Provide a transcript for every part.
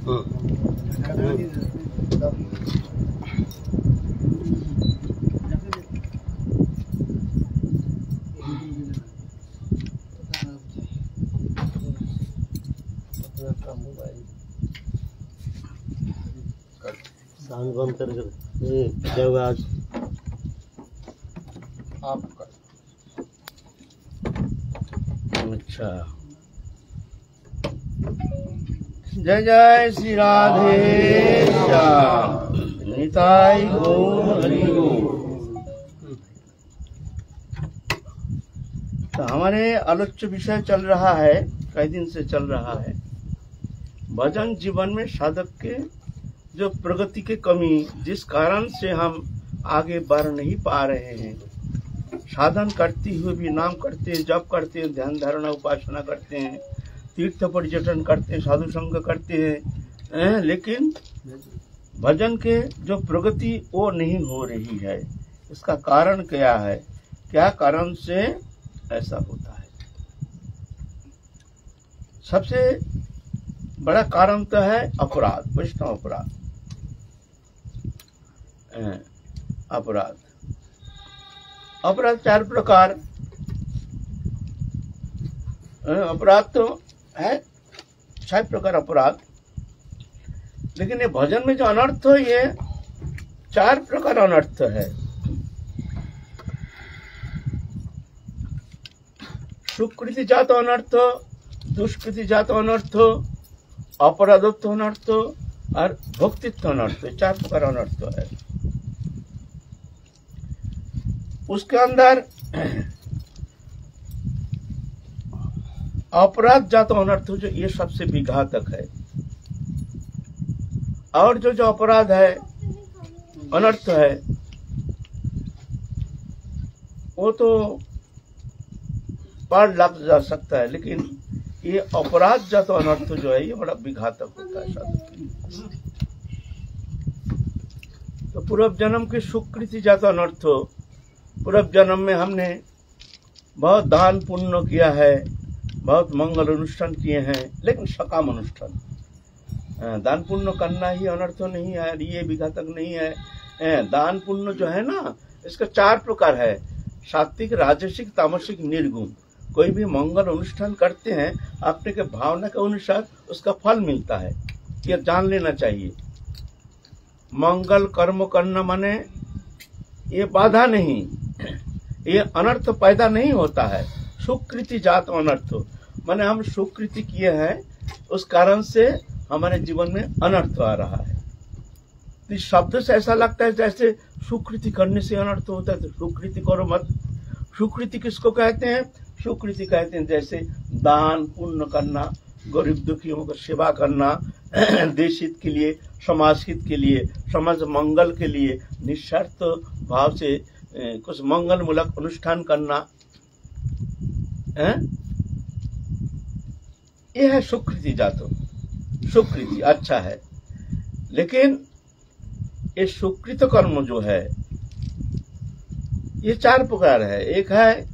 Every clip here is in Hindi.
साउंड बंद कर क्या हुआ आज आपका? अच्छा, जय जय श्री राधे श्याम निताई गौर हरि बोल। तो हमारे आलोच्य विषय चल रहा है, कई दिन से चल रहा है, भजन जीवन में साधक के जो प्रगति की कमी, जिस कारण से हम आगे बढ़ नहीं पा रहे हैं। साधन करते हुए भी नाम करते हैं, जप करते हैं, ध्यान धारणा उपासना करते हैं, तीर्थ पर्यटन करते हैं, साधु संग करते हैं, लेकिन भजन के जो प्रगति वो नहीं हो रही है। इसका कारण क्या है? क्या कारण से ऐसा होता है? सबसे बड़ा कारण तो है अपराध, वैष्णव अपराध। अपराध अपराध चार प्रकार। अपराध तो है 6 प्रकार अपराध, लेकिन ये भजन में जो अनर्थ है ये 4 प्रकार अनर्थ है। सुकृति जात अनर्थ, दुष्कृति जात अनर्थ, अपराधत्व अनर्थ और भक्तित्व अनर्थ, 4 प्रकार अनर्थ है। उसके अंदर अपराध जात अनर्थ जो ये सबसे विघातक है, और जो अपराध है अनर्थ है वो तो पार लग जा सकता है, लेकिन ये अपराध जात अनर्थ जो है ये बड़ा विघातक होता है साधक के लिए। तो पूर्व जन्म की सुकृति जात अनर्थ, पूर्व जन्म में हमने बहुत दान पुण्य किया है, बहुत मंगल अनुष्ठान किए हैं, लेकिन सकाम अनुष्ठान, दान पुण्य करना ही अनर्थ नहीं है, ये विघातक नहीं है। दान पुण्य जो है ना, इसका 4 प्रकार है, सात्विक, राजसिक, तामसिक, निर्गुण। कोई भी मंगल अनुष्ठान करते हैं, अपने के भावना के अनुसार उसका फल मिलता है, ये जान लेना चाहिए। मंगल कर्म करना माने ये बाधा नहीं, ये अनर्थ पैदा नहीं होता है। सुकृति जात अनर्थ माने हम सुकृति किए हैं, उस कारण से हमारे जीवन में अनर्थ आ रहा है। इस शब्द से ऐसा लगता है जैसे सुकृति करने से अनर्थ होता है, तो सुकृति करो मत। सुकृति किसको कहते हैं? सुकृति कहते हैं जैसे दान पुण्य करना, गरीब दुखियों को सेवा करना, देश हित के लिए, समाज हित के लिए, समाज मंगल के लिए निस्वार्थ भाव से कुछ मंगल मूलक अनुष्ठान करना, यह है सुकृति जातो। सुकृति अच्छा है, लेकिन ये सुकृत कर्म जो है ये 4 प्रकार है। एक है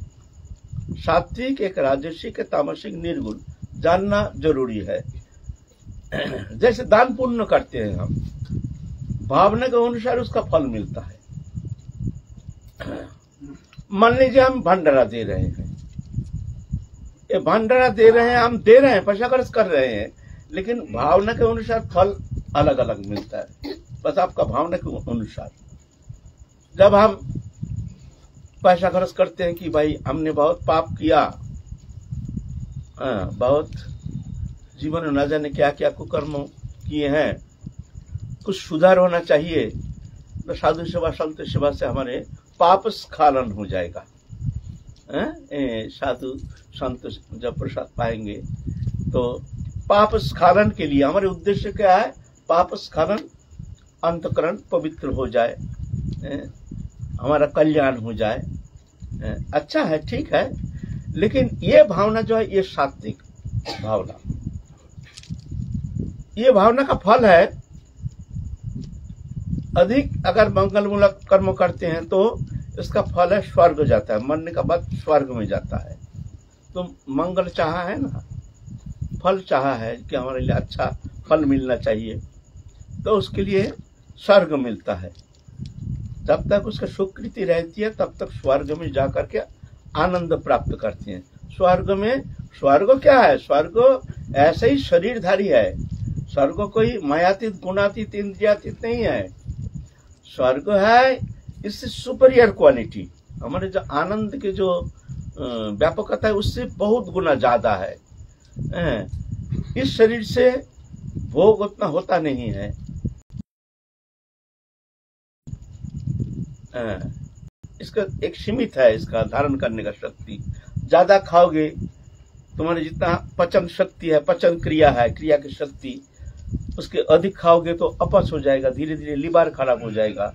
सात्विक, एक राजसिक, एक तामसिक, निर्गुण। जानना जरूरी है। जैसे दान पुण्य करते हैं हम, भावना के अनुसार उसका फल मिलता है। मान लीजिए हम भंडारा दे रहे हैं, ये भंडारा दे रहे हैं, हम दे रहे हैं, पैसा खर्च कर रहे हैं, लेकिन भावना के अनुसार फल अलग अलग मिलता है, बस आपका भावना के अनुसार। जब हम पैसा खर्च करते हैं कि भाई हमने बहुत पाप किया, बहुत जीवन में न जाने क्या क्या कुकर्म किए हैं, कुछ सुधार होना चाहिए, तो साधु सेवा संत सेवा से हमारे पाप स्खलन हो जाएगा। साधु संत जब प्रसाद पाएंगे तो पाप स्खलन के लिए हमारे उद्देश्य क्या है? पाप स्खलन, अंतकरण पवित्र हो जाए, हमारा कल्याण हो जाए। अच्छा है, ठीक है, लेकिन ये भावना जो है ये सात्विक भावना, ये भावना का फल है। अधिक अगर मंगलमूलक कर्म करते हैं तो इसका फल है स्वर्ग जाता है, मरने का बाद स्वर्ग में जाता है। तो मंगल चाहा है ना, फल चाहा है कि हमारे लिए अच्छा फल मिलना चाहिए, तो उसके लिए स्वर्ग मिलता है। जब तक उसका सुकृति रहती है तब तक स्वर्ग में जाकर के आनंद प्राप्त करते हैं। स्वर्ग क्या है? स्वर्ग ऐसे ही शरीरधारी है। स्वर्ग कोई मायातीत गुणातीत इंद्रियातीत नहीं है। स्वर्ग है इससे सुपीरियर क्वालिटी, हमारे जो आनंद के जो व्यापकता है उससे बहुत गुना ज्यादा है। इस शरीर से भोग उतना होता नहीं है। इसका एक सीमित है, इसका धारण करने का शक्ति। ज्यादा खाओगे, तुम्हारे जितना पचन शक्ति है, पचन क्रिया है, क्रिया की शक्ति, उसके अधिक खाओगे तो अपच हो जाएगा, धीरे धीरे लिवर खराब हो जाएगा।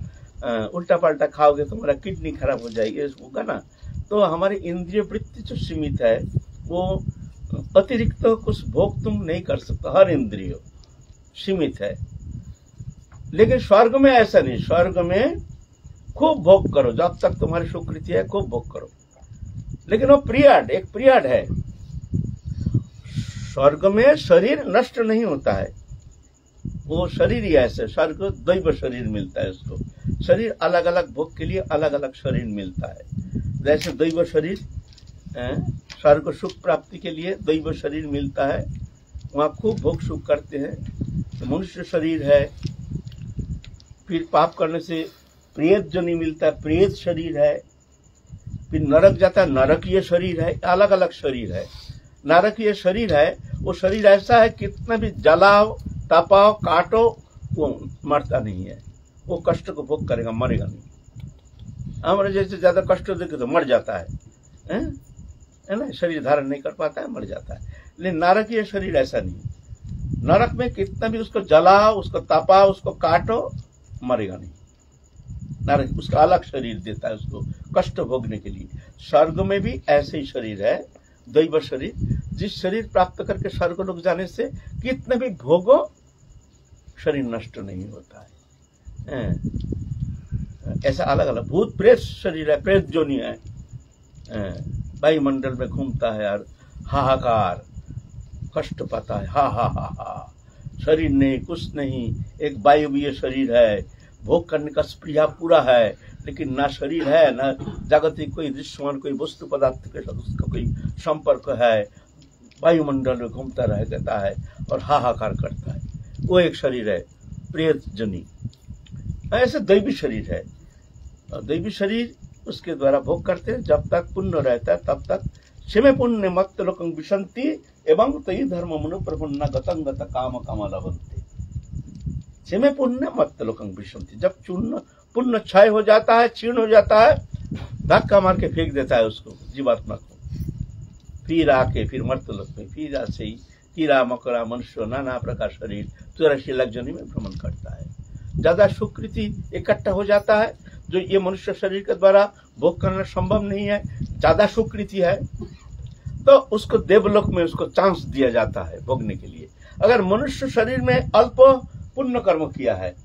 उल्टा पल्टा खाओगे तो हमारा किडनी खराब हो जाएगी, होगा ना। तो हमारी इंद्रिय वृत्ति जो सीमित है, वो अतिरिक्त तो कुछ भोग तुम नहीं कर सकते, हर इंद्रिय सीमित है। लेकिन स्वर्ग में ऐसा नहीं, स्वर्ग में खूब भोग करो, जब तक तुम्हारी सुकृति है खूब भोग करो। लेकिन वो एक पीरियड है। स्वर्ग में शरीर नष्ट नहीं होता है, वो शरीर ही ऐसे, स्वर्ग दैव शरीर मिलता है उसको। शरीर अलग अलग भोग के लिए अलग अलग शरीर मिलता है। जैसे दैव शरीर, स्वर्ग सुख प्राप्ति के लिए दैव शरीर मिलता है, वहाँ खूब भोग सुख करते हैं। तो मनुष्य शरीर है, फिर पाप करने से प्रेत जो नहीं मिलता है, प्रेत शरीर है। फिर नरक जाता है, नरकीय शरीर है। अलग अलग शरीर है। नरकीय शरीर है, वो शरीर ऐसा है कितना भी जलाओ, तपाओ, काटो, वो मरता नहीं है। वो कष्ट को भोग करेगा, मरेगा नहीं। हमारे जैसे ज्यादा कष्ट देखे तो मर जाता है ना, शरीर धारण नहीं कर पाता है, मर जाता है। लेकिन नरकीय शरीर ऐसा नहीं। नरक में कितना भी उसको जलाओ, उसको तपाओ, उसको काटो, मरेगा नहीं। नरक उसका अलग शरीर देता है उसको कष्ट भोगने के लिए। स्वर्ग में भी ऐसे ही शरीर है, दैव शरीर, जिस शरीर प्राप्त करके स्वर्ग लोग जाने से कितने भी भोगो, शरीर नष्ट नहीं होता है। ऐसा अलग अलग भूत प्रेत शरीर है, प्रेत जोनी है, वायुमंडल में घूमता है और हाहाकार कष्ट पाता है, हा हा हा हा। शरीर नहीं, कुछ नहीं, एक वायुवीय शरीर है, भोग करने का स्प्रिया पूरा है, लेकिन ना शरीर है, ना जागतिक कोई दृश्यमान कोई वस्तु पदार्थ के साथ उसका कोई संपर्क है। वायुमंडल में घूमता रहता है और हाहाकार करता है। वो एक शरीर है, प्रेत जनी। ऐसे दैवी शरीर है, और दैवी शरीर उसके द्वारा भोग करते हैं। जब तक पुण्य रहता है तब तक क्षमे पुण्य मत लोकं विशंति एवं तई धर्म मनु प्रपुन्ना गतं गत काम काम लभन्ते। क्षमे पुण्य मत लोकं विशंति, जब पुण्य क्षय हो जाता है, क्षीण हो जाता है, धक्का मार के फेंक देता है उसको, जीवात्मा को। फिर आके फिर मर्तलोक में फिर ऐसे ही कीड़ा मकोड़ा मनुष्य नाना प्रकार शरीर 84 लाख जोनि में भ्रमण करता है। ज्यादा सुकृति इकट्ठा हो जाता है, जो ये मनुष्य शरीर के द्वारा भोग करना संभव नहीं है, ज्यादा सुकृति है, तो उसको देवलोक में उसको चांस दिया जाता है भोगने के लिए। अगर मनुष्य शरीर में अल्प पुण्य कर्म किया है,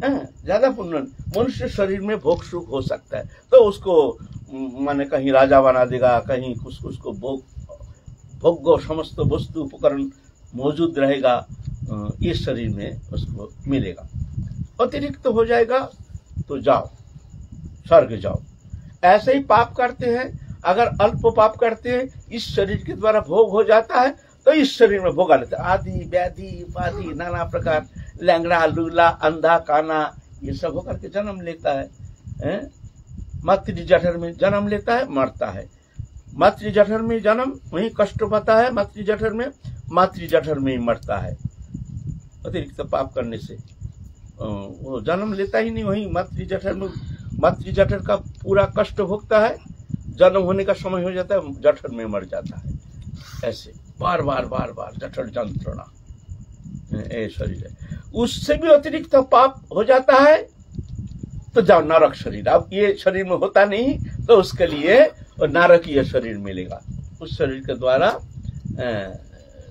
ज्यादा पुण्य, मनुष्य शरीर में भोग सुख हो सकता है, तो उसको माने कहीं राजा बना देगा, कहीं उसको भोग समस्त वस्तु उपकरण मौजूद रहेगा, इस शरीर में उसको मिलेगा। अतिरिक्त हो जाएगा तो जाओ, स्वर्ग जाओ। ऐसे ही पाप करते हैं, अगर अल्प पाप करते हैं, इस शरीर के द्वारा भोग हो जाता है, तो इस शरीर में भोगा लेते हैं। आदि व्याधि उपाधि नाना प्रकार, लैंगड़ा लूला अंधा काना, ये सब होकर के जन्म लेता है। मातृ जठर में जन्म लेता है, मरता है। मातृ जठर में जन्म, वही कष्ट पाता है, मातृ जठर में ही मरता है। अतिरिक्त पाप करने से वो जन्म लेता ही नहीं, वही मातृ जठर में, मातृ जठर का पूरा कष्ट भोगता है। जन्म होने का समय हो जाता है, जठर में मर जाता है। ऐसे बार बार जठर जंत्रणा शरीर है। उससे भी अतिरिक्त पाप हो जाता है तो जाओ नरक शरीर। अब ये शरीर में होता नहीं, तो उसके लिए नारकीय शरीर मिलेगा। उस शरीर के द्वारा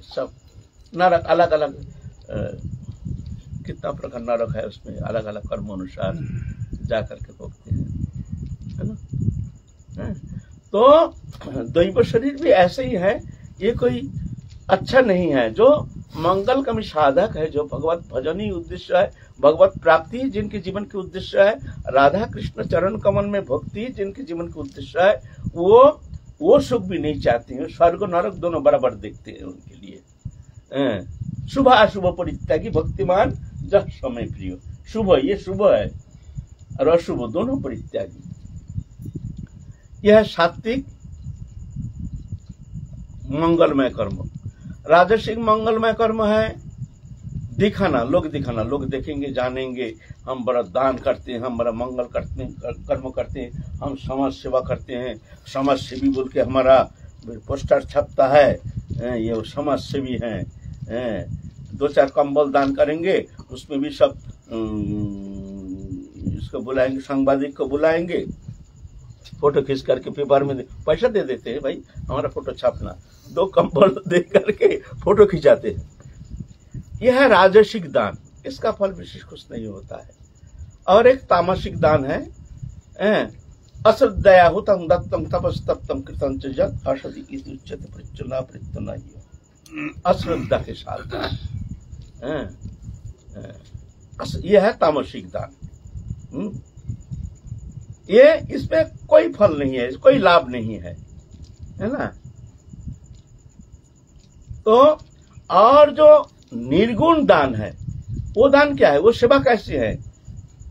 सब नरक अलग अलग, कितना प्रकार नरक है, उसमें अलग अलग कर्म अनुसार जाकर के भोगते हैं, है ना। तो दैव शरीर भी ऐसे ही है, ये कोई अच्छा नहीं है। जो मंगलकामी साधक है, जो भगवत भजन ही उद्देश्य है, भगवत प्राप्ति ही जिनके जीवन के उद्देश्य है, राधा कृष्ण चरण कमल में भक्ति ही जिनके जीवन के उद्देश्य है, वो सुख भी नहीं चाहते हैं, स्वर्ग नरक दोनों बराबर देखते हैं उनके लिए। शुभ अशुभ परित्यागी भक्तिमान जब समय प्रिय। शुभ, ये शुभ है, और अशुभ दोनों परित्यागी। यह सात्विक मंगलमय कर्म। राजसिक मंगलमय कर्म है दिखाना, लोग दिखाना, लोग देखेंगे जानेंगे, हम बड़ा दान करते हैं, हम बड़ा मंगल करते हैं, कर्म करते हैं, हम समाज सेवा करते हैं, समाज सेवी बोल के हमारा पोस्टर छपता है, ये समाज सेवी हैं। 2-4 कंबल दान करेंगे, उसमें भी सब इसको बुलाएंगे, सांबादिक को बुलाएंगे, फोटो खींच करके पेपर में पैसा दे देते हैं, भाई हमारा फोटो छापना, 2 कंबल दे करके फोटो खिंचाते हैं। यह है राजसिक दान, इसका फल विशेष कुछ नहीं होता है। और एक तामसिक दान है, अश्रद्धया हुतम दत्तम तपस्तप्तम कृतं च यत् असति इति उच्यते प्रच्युना प्रत्युना। अश्रद्धा के साथ दान, यह है तामसिक दान। ये इसमें कोई फल नहीं है, कोई लाभ नहीं है ना। तो और जो निर्गुण दान है, वो दान क्या है, वो सेवा कैसी है,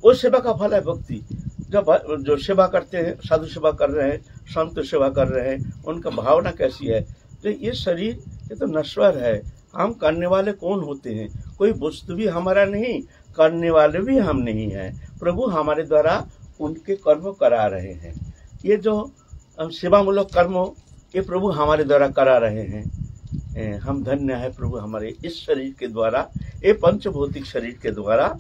वो सेवा का फल है भक्ति। जब जो सेवा करते हैं, साधु सेवा कर रहे हैं, संत सेवा कर रहे हैं, उनका भावना कैसी है, तो ये शरीर ये तो नश्वर है, हम करने वाले कौन होते हैं, कोई वस्तु भी हमारा नहीं, करने वाले भी हम नहीं हैं, प्रभु हमारे द्वारा उनके कर्म करा रहे हैं। ये जो सेवामूलक कर्म ये प्रभु हमारे द्वारा करा रहे हैं। हम धन्य है प्रभु, हमारे इस शरीर के द्वारा, ये पंचभौतिक शरीर के द्वारा,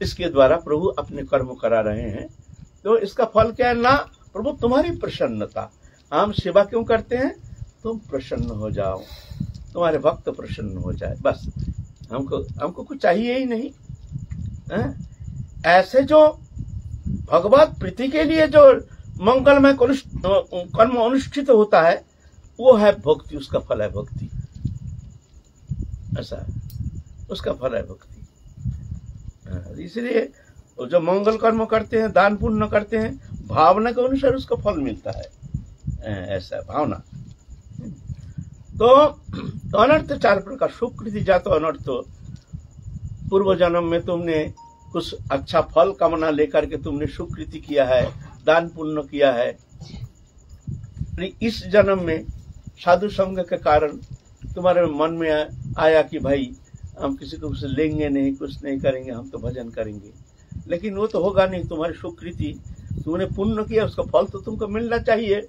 इसके द्वारा प्रभु अपने कर्म करा रहे हैं। तो इसका फल क्या है ना, प्रभु तुम्हारी प्रसन्नता। हम सेवा क्यों करते हैं, तुम प्रसन्न हो जाओ, तुम्हारे भक्त प्रसन्न हो जाए, बस हमको कुछ चाहिए ही नहीं। ऐसे जो भगवत प्रीति के लिए जो मंगलमय कर्म अनुष्ठित होता है, वो है भक्ति, उसका फल है भक्ति। ऐसा उसका फल है भक्ति। इसलिए जो मंगल कर्म करते हैं, दान पुण्य करते हैं, भावना के अनुसार उसका फल मिलता है। ऐसा भावना। तो अनर्थ 4 प्रकार, सुकृति जातो अनर्थ। पूर्व जन्म में तुमने कुछ अच्छा फल कामना लेकर के तुमने सुकृति किया है, दान पुण्य किया है। इस जन्म में साधु संग के कारण तुम्हारे मन में आया कि भाई हम किसी को कुछ लेंगे नहीं, कुछ नहीं करेंगे, हम तो भजन करेंगे। लेकिन वो तो होगा नहीं, तुम्हारी सुकृति, तुमने पुण्य किया, उसका फल तो तुमको मिलना चाहिए।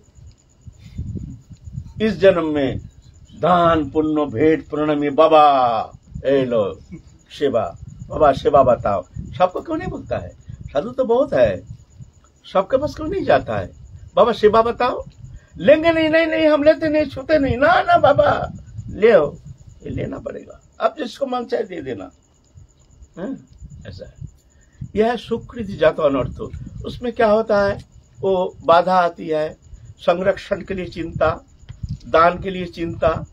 इस जन्म में दान पुण्य भेंट प्रणामी, बाबा ए लो सेवा, बाबा सेवा बताओ, सबको क्यों नहीं बोलता है? साधु तो बहुत है, सबके पास क्यों नहीं जाता है? बाबा सेवा बताओ, लेंगे नहीं, नहीं नहीं हम लेते नहीं, छूते नहीं, ना ना बाबा ले आओ, ये लेना पड़ेगा, अब जिसको मन चाहे दे देना। ऐसा है। यह सुकृति जातो अनर्थ। उसमें क्या होता है, वो बाधा आती है, संरक्षण के लिए चिंता, दान के लिए चिंता,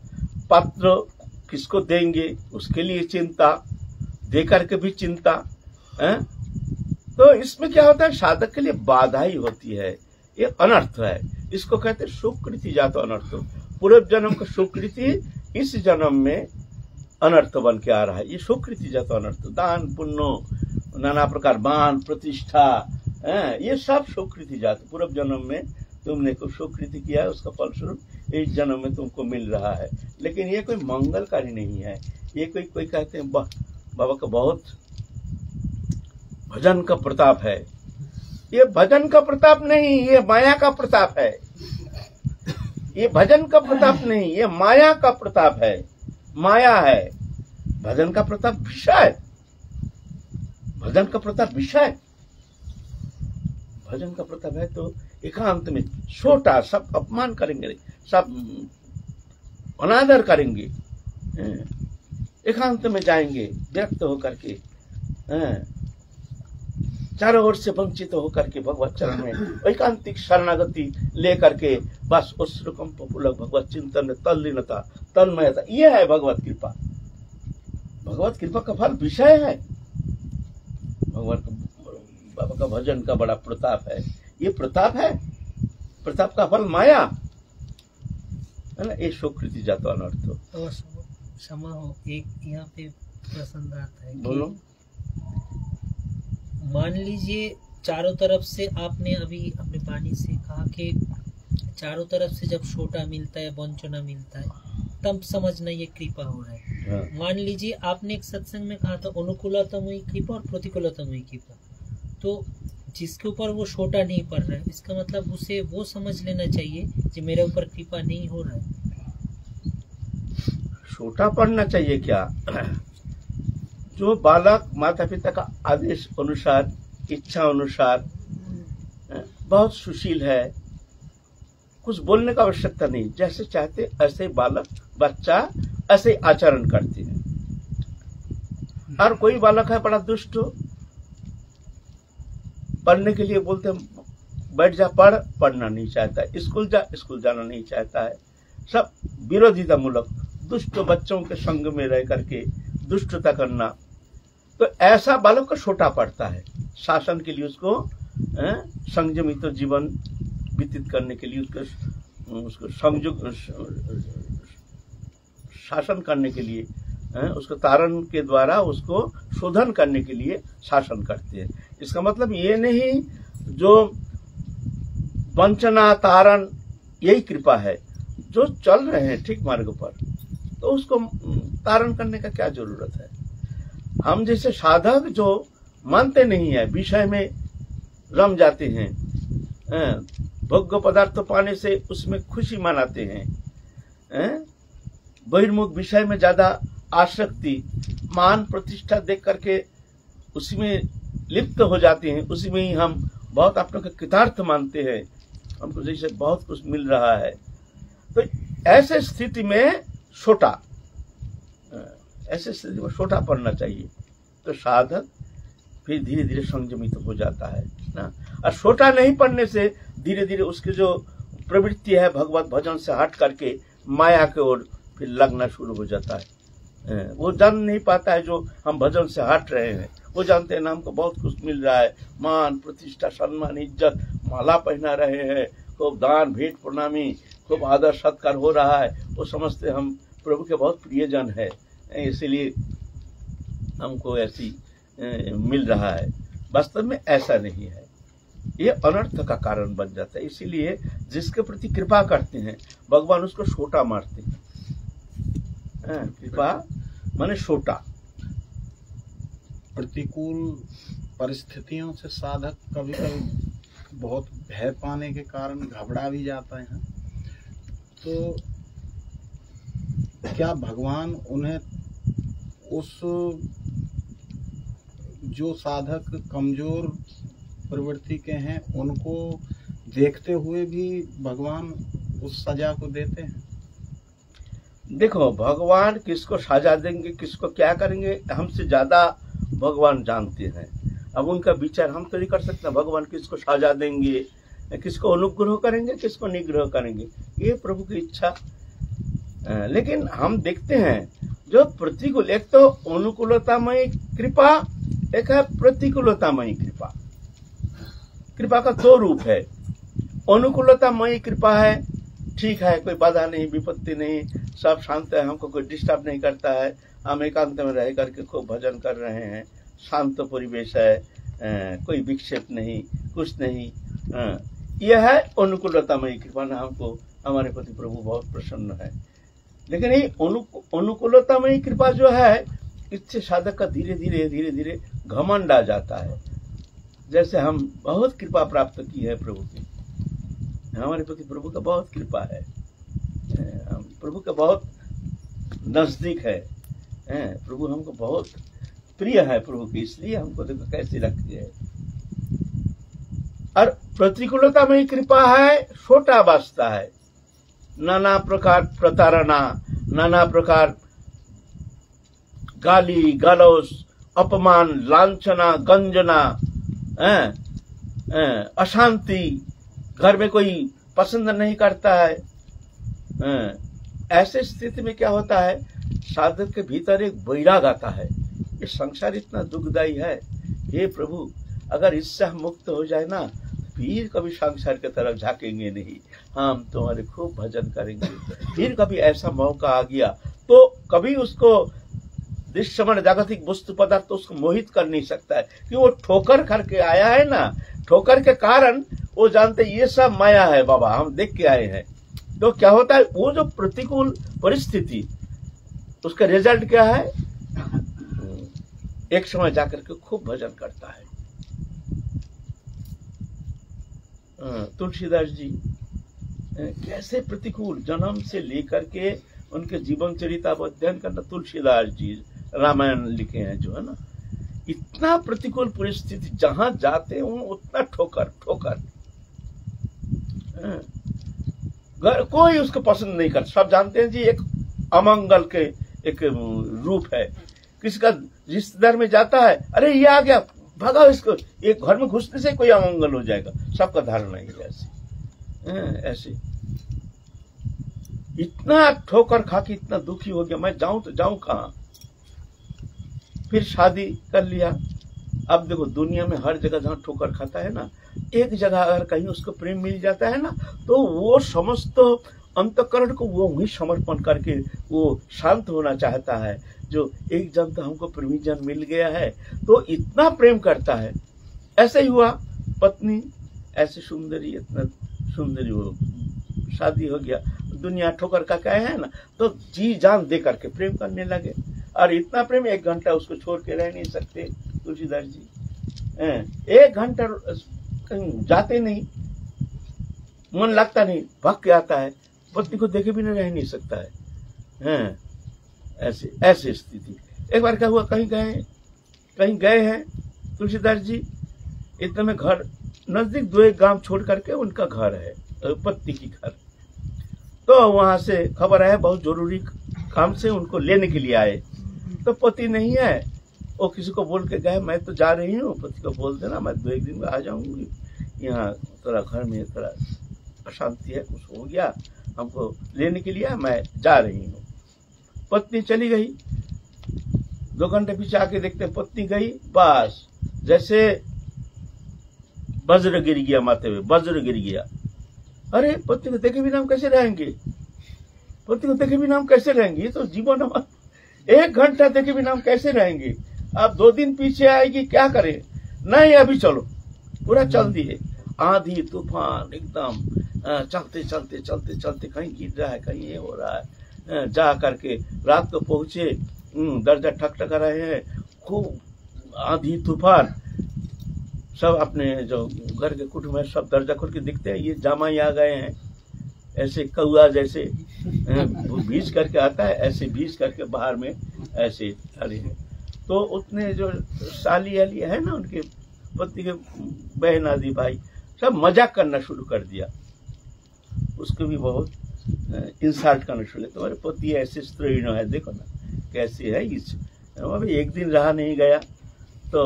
पात्र किसको देंगे उसके लिए चिंता, देकर के भी चिंता है। तो इसमें क्या होता है, साधक के लिए बाधा ही होती है, ये अनर्थ है। इसको कहते हैं सुकृति जातो अनर्थ। पूर्व जन्म का सुकृति इस जन्म में अनर्थ बन के आ रहा है, ये सुकृति जातो अनर्थ। दान पुण्य, नाना प्रकार मान प्रतिष्ठा, ये सब सुकृति जातो। पूर्व जन्म में तुमने कुछ सुकृति किया है, उसका फलस्वरूप इस जन्म में तुमको मिल रहा है। लेकिन ये कोई मंगलकारी नहीं है। ये कोई कहते हैं बाबा का बहुत भजन का प्रताप है। ये भजन का प्रताप नहीं, ये माया का प्रताप है। ये भजन का प्रताप नहीं, ये माया का प्रताप है, माया है। भजन का प्रताप विषय, भजन का प्रताप विषय, भजन का प्रताप है तो एकांत में छोटा, सब अपमान करेंगे, सब अनादर करेंगे, एकांत में जाएंगे व्यक्त होकर के, चारों ओर से वंचित होकर के भगवत चरण में एकांतिक शरणागति लेकर के बस उस रूकम पुलक भगवत चिंतन तल्लीनता तन्मयता, ये है भगवत कृपा। भगवत कृपा का फल विषय है। भगवान बाबा का भजन का बड़ा प्रताप है। ये प्रताप है, प्रताप का फल माया है ना। ये सुकृति जातो अनर्थ। तो क्षमा हो, एक यहाँ पे प्रसंग आता है। बोलो। मान लीजिए चारों तरफ से आपने अभी अपने वाणी से कहा कि चारों तरफ से जब छोटा मिलता है, वंचना मिलता है, तब समझना ये कृपा हो रहा है। हाँ। मान लीजिए आपने एक सत्संग में कहा था अनुकूलतमयी कृपा और प्रतिकूलतमयी कृपा, तो जिसके ऊपर वो छोटा नहीं पड़ रहा है, इसका मतलब उसे वो समझ लेना चाहिए कि मेरे ऊपर कृपा नहीं हो रहा है। छोटा पड़ना चाहिए क्या? जो बालक माता पिता का आदेश अनुसार, इच्छा अनुसार बहुत सुशील है, कुछ बोलने का आवश्यकता नहीं, जैसे चाहते ऐसे बालक बच्चा ऐसे आचरण करते हैं। और कोई बालक है बड़ा दुष्ट, पढ़ने के लिए बोलते बैठ जा पढ़, पढ़ना नहीं चाहता है, स्कूल जा, स्कूल जाना नहीं चाहता है। सब विरोधिता मूलक दुष्ट बच्चों के संग में रह करके दुष्टता करना, तो ऐसा बालक को छोटा पड़ता है। शासन के लिए उसको संयमित तो जीवन व्यतीत करने के लिए उसको संयोग शासन करने के लिए, उसको तारण के द्वारा उसको शोधन करने के लिए शासन करते हैं। इसका मतलब ये नहीं जो वंचना तारण यही कृपा है। जो चल रहे हैं ठीक मार्ग पर, तो उसको तारण करने का क्या जरूरत है। हम जैसे साधक जो मानते नहीं है, विषय में रम जाते हैं, भोग्य पदार्थ पाने से उसमें खुशी मनाते हैं, बहिर्मुख विषय में ज्यादा आसक्ति, मान प्रतिष्ठा देख करके उसी में लिप्त हो जाते हैं, उसी में ही हम बहुत अपनों को कृतार्थ मानते हैं, हमको जैसे बहुत कुछ मिल रहा है। तो ऐसे स्थिति में छोटा, ऐसे स्थिति में छोटा पड़ना चाहिए, तो साधक फिर धीरे धीरे संयमित हो जाता है ना। और छोटा नहीं पड़ने से धीरे धीरे उसकी जो प्रवृत्ति है भगवत भजन से हट करके माया की ओर फिर लगना शुरू हो जाता है। वो जान नहीं पाता है जो हम भजन से हट रहे हैं, वो जानते हैं ना हमको बहुत कुछ मिल रहा है, मान प्रतिष्ठा सम्मान इज्जत, माला पहना रहे हैं, खूब दान भेंट प्रणामी, खूब आदर सत्कार हो रहा है, वो समझते हम प्रभु के बहुत प्रियजन है, इसलिए हमको ऐसी मिल रहा है। वास्तव में ऐसा नहीं है, ये अनर्थ का कारण बन जाता है। इसीलिए जिसके प्रति कृपा करते हैं भगवान उसको छोटा मारते हैं। कृपा माने छोटा। प्रतिकूल परिस्थितियों से साधक कभी कभी बहुत भय पाने के कारण घबरा भी जाता है, तो क्या भगवान उन्हें उस जो साधक कमजोर प्रवृत्ति के हैं उनको देखते हुए भी भगवान उस सजा को देते हैं? देखो, भगवान किसको सजा देंगे, किसको क्या करेंगे, हमसे ज्यादा भगवान जानते हैं। अब उनका विचार हम तो नहीं कर सकते। भगवान किसको सजा देंगे, किसको अनुग्रह करेंगे, किसको निग्रह करेंगे, ये प्रभु की इच्छा। लेकिन हम देखते हैं जो प्रतिकूल, एक तो अनुकूलतामयी कृपा, एक है प्रतिकूलतामयी कृपा। कृपा का दो रूप है। अनुकूलतामयी कृपा है, ठीक है, कोई बाधा नहीं, विपत्ति नहीं, सब शांत है, हमको कोई डिस्टर्ब नहीं करता है, हम एकांत में रह करके खूब भजन कर रहे हैं, शांत परिवेश है, कोई विक्षेप नहीं, कुछ नहीं। यह है अनुकूलतामयी कृपा ना, हमको हमारे प्रति प्रभु बहुत प्रसन्न है। लेकिन ये अनुकूलतामयी कृपा जो है, इससे साधक का धीरे धीरे घमंड आ जाता है। जैसे हम बहुत कृपा प्राप्त की है प्रभु की, हमारे प्रति प्रभु का बहुत कृपा है, हम प्रभु का बहुत नजदीक है, प्रभु हमको बहुत प्रिय है प्रभु की, इसलिए हमको देखो कैसे रखती है। और प्रतिकूलता में कृपा है, छोटा वास्ता है, नाना प्रकार प्रताड़ना, नाना प्रकार गाली गलौज, अपमान, लांछना, गंजना, अशांति, घर में कोई पसंद नहीं करता है, ऐसे स्थिति में क्या होता है, साधक के भीतर एक वैराग आता है, ये संसार इतना दुखदायी है, हे प्रभु अगर इससे हम मुक्त हो जाए ना, फिर कभी संसार की तरफ झाकेंगे नहीं, हम तुम्हारे खूब भजन करेंगे। फिर कभी ऐसा मौका आ गया तो कभी उसको दृश्यमान जागतिक वस्तु पदार्थ तो उसको मोहित कर नहीं सकता है, कि वो ठोकर करके आया है ना, ठोकर के कारण वो जानते ये सब माया है बाबा, हम देख के आए हैं। तो क्या होता है, वो जो प्रतिकूल परिस्थिति उसका रिजल्ट क्या है, एक समय जाकर के खूब भजन करता है। तुलसीदास जी कैसे प्रतिकूल जन्म से लेकर के उनके जीवन चरित्र अध्ययन करना, तुलसीदास जी रामायण लिखे हैं जो है ना, इतना प्रतिकूल परिस्थिति जहां जाते हैं उतना ठोकर ठोकर, कोई उसको पसंद नहीं करता। सब जानते हैं जी एक अमंगल के एक रूप है, किसी का रिश्तेदार में जाता है, अरे ये आ गया भगाओ इसको, एक घर में घुसने से कोई अमंगल हो जाएगा, सबका धारणा है ऐसे। इतना ठोकर खा के इतना दुखी हो गया, मैं जाऊं तो जाऊं कहां। फिर शादी कर लिया। अब देखो दुनिया में हर जगह जहां ठोकर खाता है ना, एक जगह अगर कहीं उसको प्रेम मिल जाता है ना, तो वो समस्त अंतकरण को वो वही समर्पण करके वो शांत होना चाहता है। जो एक जन तो हमको प्रेमी जन मिल गया है तो इतना प्रेम करता है। ऐसे ही हुआ, पत्नी ऐसी सुंदरी, इतना सुंदरी, वो शादी हो गया, दुनिया ठोकर का क्या है ना, तो जी जान दे करके प्रेम करने लगे। और इतना प्रेम 1 घंटा उसको छोड़ के रह नहीं सकते तुलसीदास जी, 1 घंटा कहीं जाते नहीं, मन लगता नहीं, भाग के आता है, पत्नी को देखे भी नहीं रह नहीं सकता है। ऐसे ऐसे स्थिति। एक बार क्या हुआ, कहीं गए हैं तुलसीदास जी, इतने में घर नजदीक 2-1 गांव छोड़ करके उनका घर है, पत्नी की घर। तो वहां से खबर आया, बहुत जरूरी काम से उनको लेने के लिए आए। तो पति नहीं है, वो किसी को बोल के गए मैं तो जा रही हूँ, पति को बोल देना मैं 2-1 दिन में आ जाऊंगी, यहाँ थोड़ा घर में थोड़ा अशांति है, कुछ हो गया, हमको लेने के लिए मैं जा रही हूँ। पत्नी चली गई। 2 घंटे पीछे आके देखते पत्नी गई, बस जैसे वज्र गिर गया, माथे में वज्र गिर गया। अरे पत्नी को देखे बिना हम कैसे रहेंगे, पत्नी को देखे बिना हम कैसे रहेंगे, तो जीवन हमारा 1 घंटा देखे बिना हम कैसे रहेंगे। अब 2 दिन पीछे आएगी, क्या करें, नहीं अभी चलो, पूरा चल दिए, आंधी तूफान एकदम, चलते चलते चलते चलते कहीं गिर रहा है, कहीं ये हो रहा है। जा करके रात को पहुंचे, दरजा ठकठका रहे हैं, खूब आंधी तूफान। सब अपने जो घर के कुटुंब है सब दरजा खोल के दिखते हैं, ये जामाई आ गए हैं, ऐसे कौआ जैसे भीज करके आता है, ऐसे भीज करके बाहर में ऐसे खड़े हैं। तो उतने जो साली आली है ना, उनके पति के बहन आदि भाई सब मजाक करना शुरू कर दिया, उसको भी बहुत इंसल्ट करना शुरू। तुम्हारे पति ऐसे स्त्रीण है, देखो ना कैसे है इस। अभी 1 दिन रहा नहीं गया तो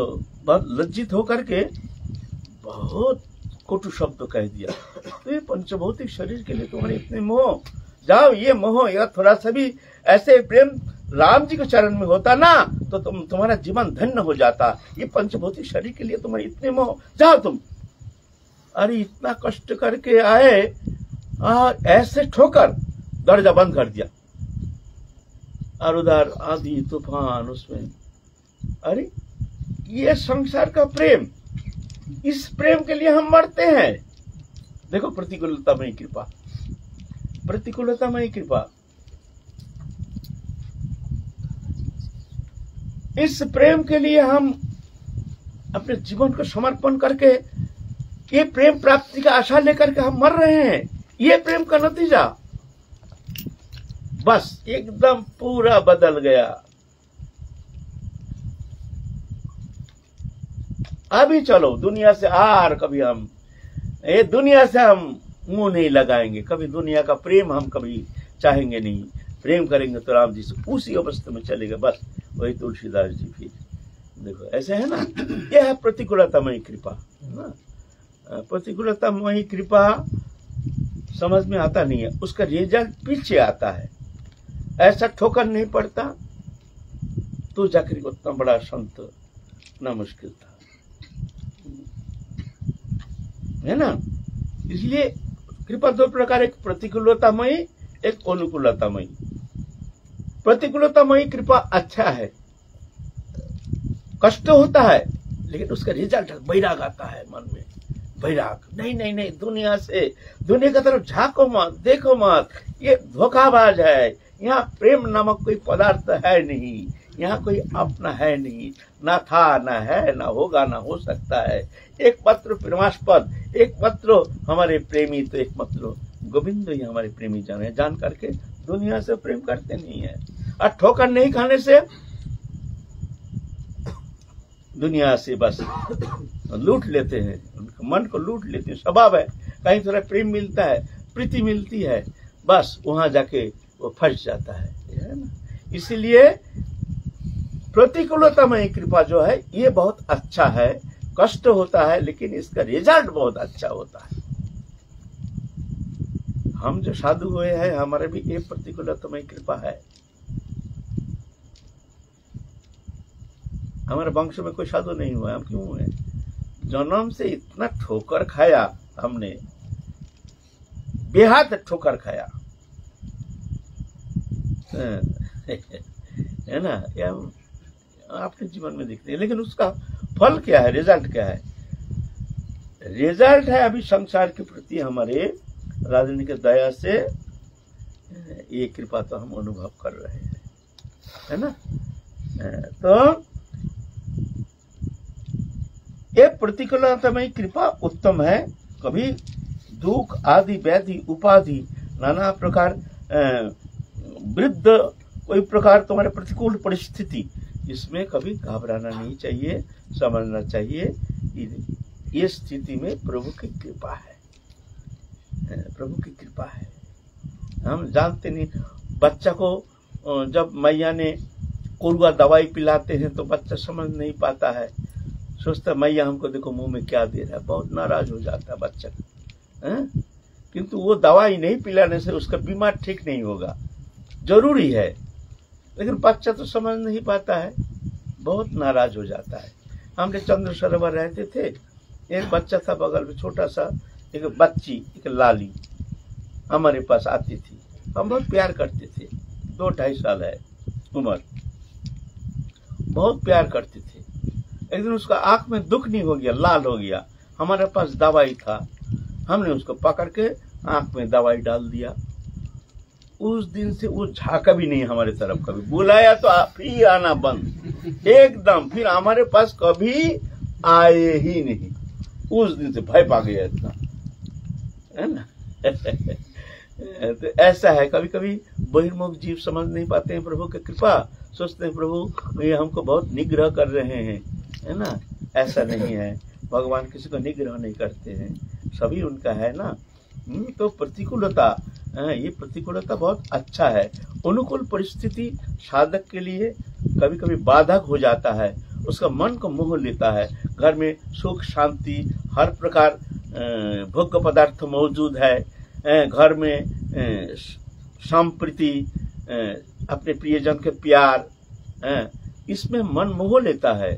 बहुत लज्जित होकर के बहुत कटु शब्द कह दिया। तो ये पंचभौतिक शरीर के लिए तुम्हारे इतने मोह, जाओ ये मोह या थोड़ा सा भी ऐसे प्रेम राम जी के चरण में होता ना, तो तुम्हारा जीवन धन्य हो जाता। ये पंचभौतिक शरीर के लिए तुम्हारे इतने मोह, जाओ तुम। अरे इतना कष्ट करके आए और ऐसे ठोकर दरजा बंद कर दिया, और उधर आंधी तूफान उसमें। अरे ये संसार का प्रेम, इस प्रेम के लिए हम मरते हैं। देखो प्रतिकूलता में कृपा, प्रतिकूलता में कृपा। इस प्रेम के लिए हम अपने जीवन को समर्पण करके ये प्रेम प्राप्ति का आशा लेकर के हम मर रहे हैं। ये प्रेम का नतीजा बस एकदम पूरा बदल गया। अभी चलो दुनिया से आर कभी हम ये दुनिया से हम मुंह नहीं लगाएंगे, कभी दुनिया का प्रेम हम कभी चाहेंगे नहीं। प्रेम करेंगे तो राम जी से उसी अवस्था में चलेगा। बस वही तुलसीदास जी फिर देखो ऐसे है ना, यह है प्रतिकूलतामयी कृपा ना। प्रतिकूलतामयी कृपा समझ में आता नहीं है, उसका रिजल्ट पीछे आता है। ऐसा ठोकर नहीं पड़ता तो जाकर उतना बड़ा संत ना मुश्किल था, है ना। इसलिए कृपा दो प्रकार, एक प्रतिकूलतामयी, एक अनुकूलतामयी। प्रतिकूलतामयी कृपा अच्छा है, कष्ट होता है, लेकिन उसका रिजल्ट वैराग आता है मन में। वैराग, नहीं नहीं नहीं, दुनिया की तरफ झांको मत, देखो मत, ये धोखाबाज है। यहाँ प्रेम नामक कोई पदार्थ है नहीं, यहाँ कोई अपना है नहीं, ना था ना है, ना होगा ना हो सकता है। एकमात्र प्रेमास्पद, एकमात्र हमारे प्रेमी तो एकमात्र गोविंद ही हमारे प्रेमी जान है। जान करके दुनिया से प्रेम करते नहीं है, और ठोकर नहीं खाने से दुनिया से बस लूट लेते हैं, उनके मन को लूट लेते हैं। स्वभाव है, कहीं थोड़ा प्रेम मिलता है, प्रीति मिलती है, बस वहां जाके वो फंस जाता है ना। इसीलिए प्रतिकूलतामय कृपा जो है ये बहुत अच्छा है, कष्ट होता है लेकिन इसका रिजल्ट बहुत अच्छा होता है। हम जो साधु हुए हैं, हमारे भी ये प्रतिकूलतामय कृपा है। हमारे वंश में कोई साधु नहीं हुआ, हम क्यों हुए? जन्म से इतना ठोकर खाया हमने, बेहद ठोकर खाया है ना। या अपने जीवन में दिखते हैं, लेकिन उसका फल क्या है, रिजल्ट क्या है? रिजल्ट है अभी संसार के प्रति हमारे राजनी के दया से ये कृपा तो हम अनुभव कर रहे हैं, है ना। तो ये प्रतिकूलतामय कृपा उत्तम है। कभी दुख आदि व्याधि उपाधि नाना प्रकार वृद्ध कोई प्रकार तुम्हारे प्रतिकूल परिस्थिति, इसमें कभी घबराना नहीं चाहिए, समझना चाहिए ये स्थिति में प्रभु की कृपा है, प्रभु की कृपा है। हम जानते नहीं, बच्चा को जब मैया ने कोरुआ दवाई पिलाते हैं तो बच्चा समझ नहीं पाता है, सोचता मैया हमको देखो मुंह में क्या दे रहा है, बहुत नाराज हो जाता है बच्चा, किंतु वो दवाई नहीं पिलाने से उसका बीमार ठीक नहीं होगा, जरूरी है, लेकिन बच्चा तो समझ नहीं पाता है, बहुत नाराज हो जाता है। हमने चंद्र सरोवर रहते थे, एक बच्चा था बगल में, छोटा सा एक बच्ची, एक लाली हमारे पास आती थी, हम बहुत प्यार करते थे, 2-2.5 साल है उम्र, बहुत प्यार करते थे। एक दिन उसका आंख में दुखनी हो गया, लाल हो गया, हमारे पास दवाई था, हमने उसको पकड़ के आंख में दवाई डाल दिया। उस दिन से वो झांका भी नहीं हमारे तरफ, कभी बुलाया तो फिर आना बंद एकदम, फिर हमारे पास कभी आए ही नहीं। उस दिन से भय पा गया इतना, है ना। तो ऐसा है, कभी कभी बहिर्मुख जीव समझ नहीं पाते हैं प्रभु की कृपा, सोचते हैं प्रभु ये हमको बहुत निग्रह कर रहे हैं, है ना। ऐसा नहीं है, भगवान किसी को निग्रह नहीं करते हैं, सभी उनका है ना। तो प्रतिकूलता, ये प्रतिकूलता बहुत अच्छा है। अनुकूल परिस्थिति साधक के लिए कभी कभी बाधक हो जाता है, उसका मन को मोह लेता है। घर में सुख शांति हर प्रकार भोग्य पदार्थ मौजूद है, घर में संप्रीति, अपने प्रियजन के प्यार, इसमें मन मोह लेता है,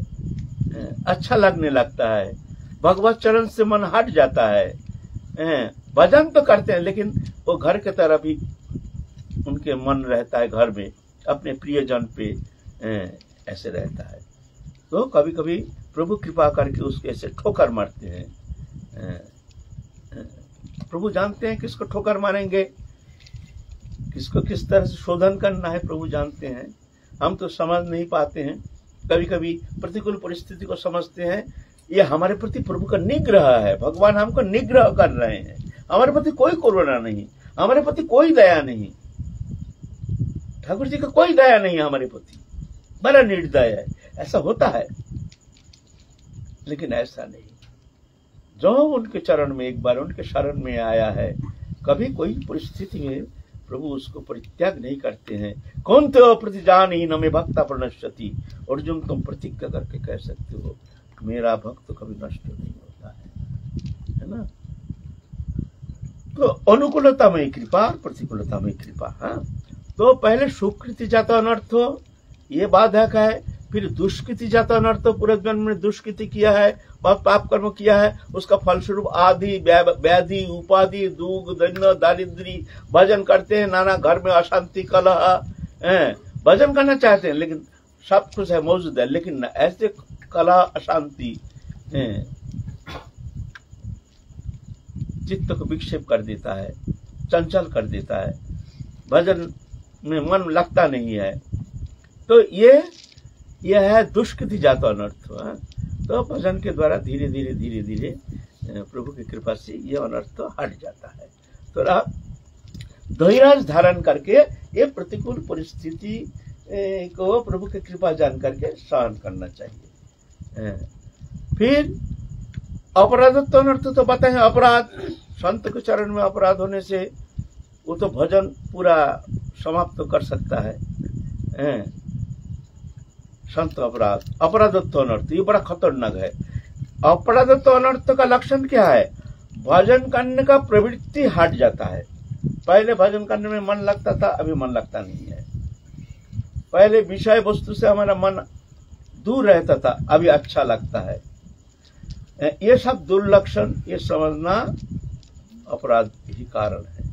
अच्छा लगने लगता है, भगवत चरण से मन हट जाता है। भजन तो करते हैं लेकिन वो घर के तरफ ही उनके मन रहता है, घर में अपने प्रियजन पे ऐसे रहता है। तो कभी कभी प्रभु कृपा करके उसके ऐसे ठोकर मारते हैं। प्रभु जानते हैं किसको ठोकर मारेंगे, किसको किस तरह से शोधन करना है, प्रभु जानते हैं, हम तो समझ नहीं पाते हैं। कभी कभी प्रतिकूल परिस्थिति को समझते हैं ये हमारे प्रति प्रभु का निग्रह है, भगवान हमको निग्रह कर रहे हैं, हमारे प्रति कोई करुणा नहीं, हमारे प्रति कोई दया नहीं, ठाकुर जी का कोई दया नहीं है हमारे प्रति, बड़ा निर्दय है। ऐसा होता है, लेकिन ऐसा नहीं। जो उनके चरण में एक बार उनके शरण में आया है, कभी कोई परिस्थिति में प्रभु उसको परित्याग नहीं करते हैं। कौन तो प्रतिजान ही न में भक्ता प्रणश्यति, अर्जुन तुम प्रतिज्ञा करके कह सकते हो मेरा भक्त तो कभी नष्ट नहीं होता है ना। तो अनुकूलता में कृपा, प्रतिकूलता में कृपा। हाँ, तो पहले सुकृति जाता अनर्थ ये बाधक है, फिर दुष्कृति जाता अनर्थ पूर्व जन्म में दुष्कृति किया है, बहुत पाप कर्म किया है, उसका फलस्वरूप आदि व्याधि उपाधि दुख दंड दारिद्री, भजन करते हैं नाना घर में अशांति कलह, भजन करना चाहते हैं लेकिन सब कुछ है मौजूद है, लेकिन ऐसे कलह अशांति चित्त को विक्षेप कर देता है, चंचल कर देता है, भजन में मन लगता नहीं है। तो ये है दुष्कृति जातो अनर्थ। तो भजन के द्वारा धीरे धीरे धीरे धीरे प्रभु की कृपा से ये अनर्थ हट जाता है। तो धैर्य धारण करके ये प्रतिकूल परिस्थिति को प्रभु की कृपा जान करके सहन करना चाहिए। फिर अपराधत्व अनर्थ तो बताए, अपराध संत के चरण में अपराध होने से वो तो भजन पूरा समाप्त कर सकता है। संत अपराधत्व अनर्थ ये बड़ा खतरनाक है। अपराधत्व अनर्थ का लक्षण क्या है? भजन करने का प्रवृत्ति हट जाता है। पहले भजन करने में मन लगता था, अभी मन लगता नहीं है। पहले विषय वस्तु से हमारा मन दूर रहता था, अभी अच्छा लगता है। ये सब दुर्लक्षण ये समझना अपराध ही कारण है।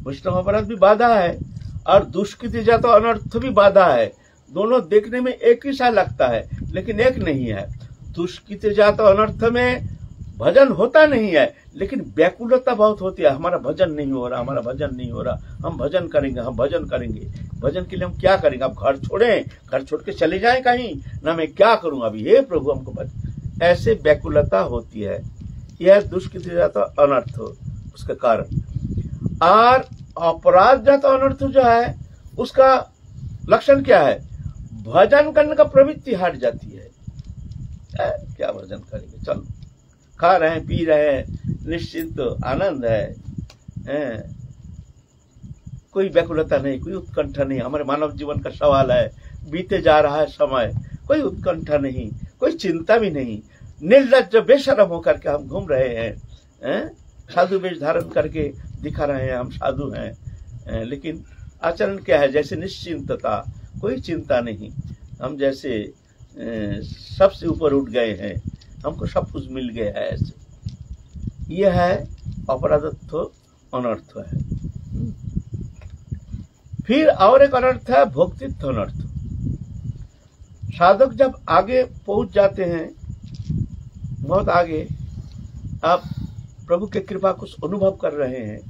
वैष्णव अपराध भी बाधा है और दुष्कृति जातो अनर्थ भी बाधा है। दोनों देखने में एक ही सा लगता है लेकिन एक नहीं है। दुष्कृति जातो अनर्थ में भजन होता नहीं है लेकिन व्याकुलता बहुत होती है, हमारा भजन नहीं हो रहा, हमारा भजन नहीं हो रहा, हम भजन करेंगे, हम भजन करेंगे। भजन के लिए हम क्या करेंगे? आप घर छोड़ें, घर छोड़ के चले जाएं कहीं ना, मैं क्या करूं अभी, हे प्रभु हमको भजन, ऐसे व्याकुलता होती है। यह दुष्कृति जातो अनर्थ उसका कारण। और अपराध जातो अनर्थ जो है उसका लक्षण क्या है? भजन करने का प्रवृत्ति हट जाती है। क्या भजन करेंगे, चलो खा रहे हैं पी रहे हैं, निश्चिंत आनंद है, कोई व्याकुलता नहीं, कोई उत्कंठा नहीं। हमारे मानव जीवन का सवाल है, बीते जा रहा है समय, कोई उत्कंठा नहीं, कोई चिंता भी नहीं। निर्लज्ज बेशरम होकर के हम घूम रहे हैं, साधु वेश धारण करके दिखा रहे हैं हम साधु हैं, लेकिन आचरण क्या है? जैसे निश्चिंतता, कोई चिंता नहीं, हम जैसे सबसे ऊपर उठ गए हैं, हमको सब कुछ मिल गया है। ऐसे यह है अपराधत्व अनर्थ है। फिर और एक अनर्थ है भोक्तित्व अनर्थ। साधक जब आगे पहुंच जाते हैं, बहुत आगे, आप प्रभु के कृपा कुछ अनुभव कर रहे हैं,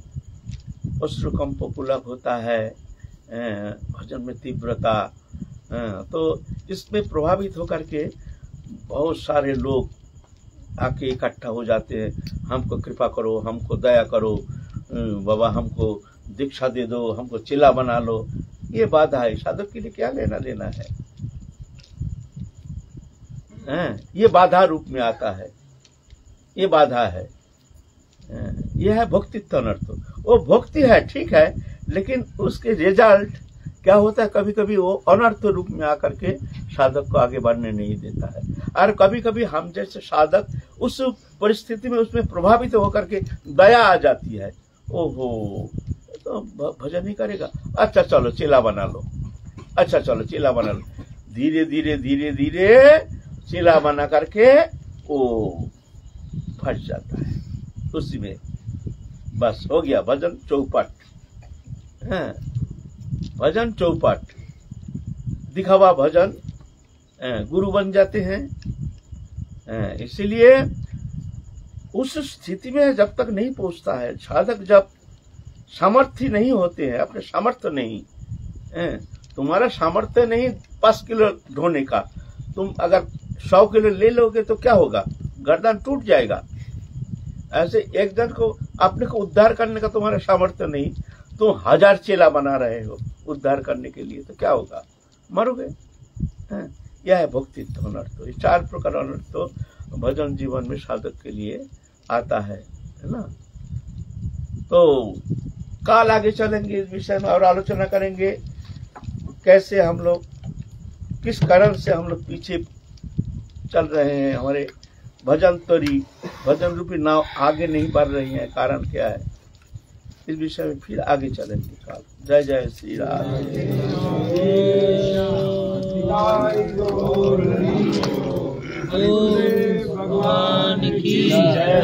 अश्रुकंप पुलक होता है, भजन में तीव्रता, तो इसमें प्रभावित होकर के बहुत सारे लोग आके इकट्ठा हो जाते हैं, हमको कृपा करो, हमको दया करो बाबा, हमको दीक्षा दे दो, हमको चिल्ला बना लो। ये बाधा है। साधक के लिए क्या लेना देना है? ये बाधा रूप में आता है, ये बाधा है। यह है भोक्तित्व अनर्थ। वो भोक्ति है, ठीक है, लेकिन उसके रिजल्ट क्या होता है? कभी कभी वो अनर्थ रूप में आकर के साधक को आगे बढ़ने नहीं देता है। और कभी कभी हम जैसे साधक उस परिस्थिति में उसमें प्रभावित होकर के दया आ जाती है, ओहो तो भजन ही करेगा, अच्छा चलो चेला बना लो, अच्छा चलो चेला बना लो। धीरे धीरे धीरे धीरे चेला बना करके वो फंस जाता है उसी में, बस हो गया भजन चौपट। भजन चौपट, दिखावा भजन, गुरु बन जाते हैं। इसीलिए उस स्थिति में जब तक नहीं पहुंचता है साधक, जब सामर्थ्य नहीं होते हैं, अपने सामर्थ्य नहीं, तुम्हारा सामर्थ्य नहीं 5 किलो ढोने का, तुम अगर 100 किलो ले लोगे तो क्या होगा? गर्दन टूट जाएगा। ऐसे एक जन को अपने को उद्धार करने का तुम्हारा सामर्थ्य नहीं, तुम 1000 चेला बना रहे हो उद्धार करने के लिए, तो क्या होगा? मरोगे। यह है भोक्तित्व अनर्थ। ये 4 प्रकार अनर्थ तो भजन जीवन में साधक के लिए आता है ना। तो कल आगे चलेंगे इस विषय में और आलोचना करेंगे, कैसे हम लोग, किस कारण से हम लोग पीछे चल रहे हैं, हमारे भजन रूपी नाव आगे नहीं बढ़ रही है, कारण क्या है। इस विषय में फिर आगे चलेंगे काल। जय जय श्री राम। भगवान की जय।